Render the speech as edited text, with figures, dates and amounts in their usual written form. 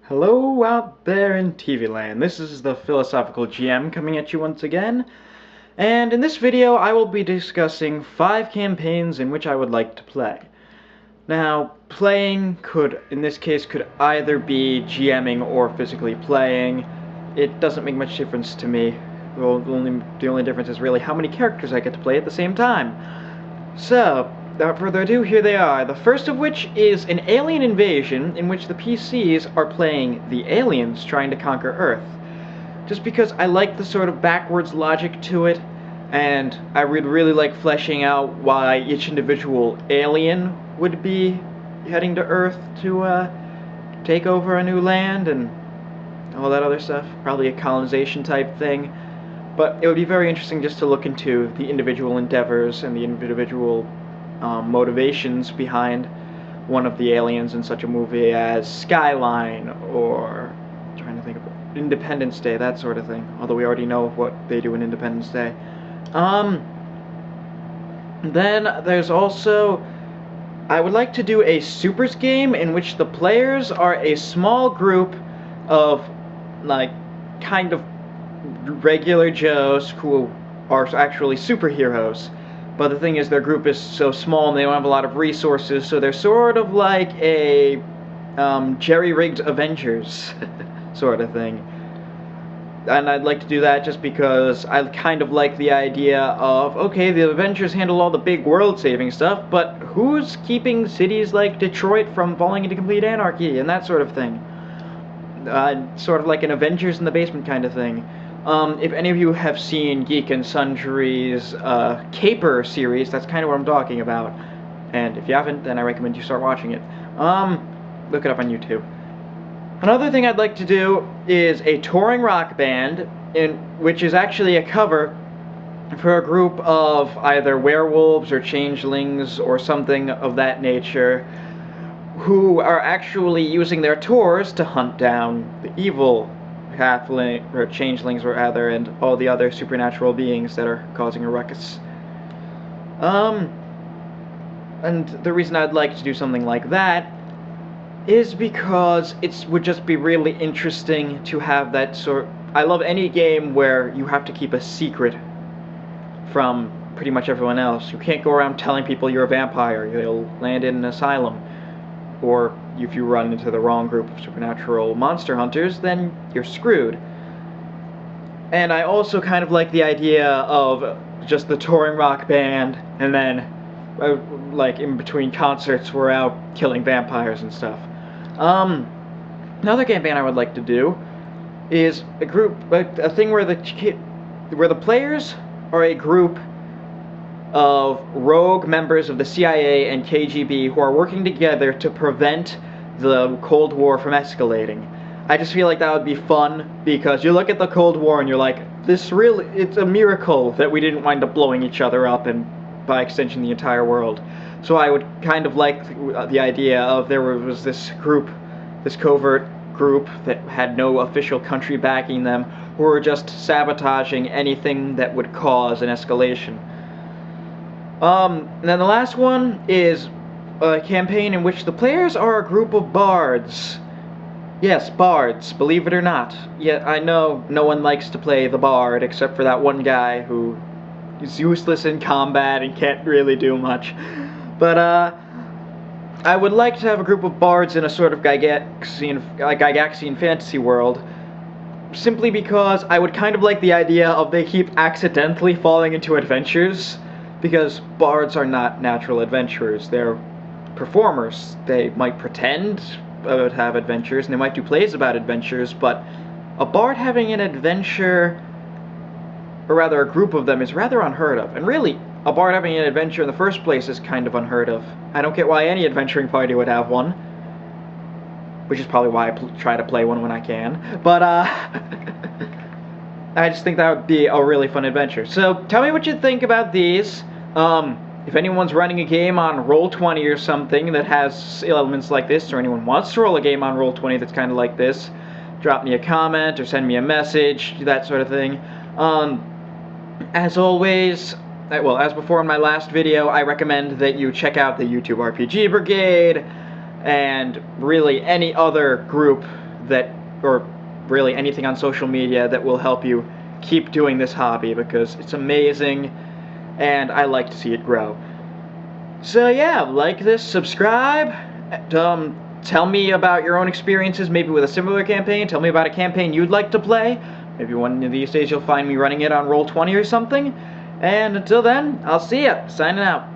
Hello out there in TV land. This is the Philosophical GM coming at you once again. And in this video I will be discussing 5 campaigns in which I would like to play. Now, playing in this case, could either be GMing or physically playing. It doesn't make much difference to me. Well, the only difference is really how many characters I get to play at the same time. So, without further ado, here they are. The first of which is an alien invasion in which the PCs are playing the aliens trying to conquer Earth. Just because I like the sort of backwards logic to it, and I would really like fleshing out why each individual alien would be heading to Earth to take over a new land and all that other stuff. Probably a colonization type thing. But it would be very interesting just to look into the individual endeavors and the individual motivations behind one of the aliens in such a movie as Skyline, or I'm trying to think of Independence Day, that sort of thing. Although we already know what they do in Independence Day. Then there's also, I would like to do a Supers game in which the players are a small group of, like, kind of regular Joes who are actually superheroes. But the thing is, their group is so small and they don't have a lot of resources, so they're sort of like a jerry-rigged Avengers sort of thing. And I'd like to do that just because I kind of like the idea of, okay, the Avengers handle all the big world-saving stuff, but who's keeping cities like Detroit from falling into complete anarchy and that sort of thing? Sort of like an Avengers in the basement kind of thing. If any of you have seen Geek and Sundry's Caper series, that's kind of what I'm talking about. And if you haven't, then I recommend you start watching it. Look it up on YouTube. Another thing I'd like to do is a touring rock band, which is actually a cover for a group of either werewolves or changelings or something of that nature, who are actually using their tours to hunt down the evil halfling, or changelings rather, and all the other supernatural beings that are causing a ruckus. And the reason I'd like to do something like that is because it would just be really interesting to have that sort. I love any game where you have to keep a secret from pretty much everyone else. You can't go around telling people you're a vampire. You'll land in an asylum. Or if you run into the wrong group of supernatural monster hunters, then you're screwed. And I also kind of like the idea of just the touring rock band, and then, like, in between concerts, we're out killing vampires and stuff. Another campaign I would like to do is a thing where the players are a group of rogue members of the CIA and KGB who are working together to prevent the Cold War from escalating. I just feel like that would be fun, because you look at the Cold War and you're like, it's a miracle that we didn't wind up blowing each other up, and by extension the entire world. So I would kind of like the idea of there was this group, this covert group that had no official country backing them, who were just sabotaging anything that would cause an escalation. And then the last one is a campaign in which the players are a group of bards. Yes, bards, believe it or not. Yet I know no one likes to play the bard except for that one guy who is useless in combat and can't really do much. But I would like to have a group of bards in a sort of Gygaxian fantasy world, simply because I would kind of like the idea of they keep accidentally falling into adventures. Because bards are not natural adventurers, they're performers. They might pretend to have adventures, and they might do plays about adventures, but a bard having an adventure, or rather a group of them, is rather unheard of. And really, a bard having an adventure in the first place is kind of unheard of. I don't get why any adventuring party would have one, which is probably why I try to play one when I can. But, I just think that would be a really fun adventure. So, tell me what you think about these. If anyone's running a game on Roll20 or something that has elements like this, or anyone wants to roll a game on Roll20 that's kind of like this, drop me a comment or send me a message, that sort of thing. As always, well, as before in my last video, I recommend that you check out the YouTube RPG Brigade, and really any other group that, or really anything on social media that will help you keep doing this hobby, because it's amazing and I like to see it grow. So yeah, like this, subscribe, tell me about your own experiences, maybe with a similar campaign. Tell me about a campaign you'd like to play. Maybe one of these days you'll find me running it on Roll20 or something. And until then, I'll see ya. Signing out.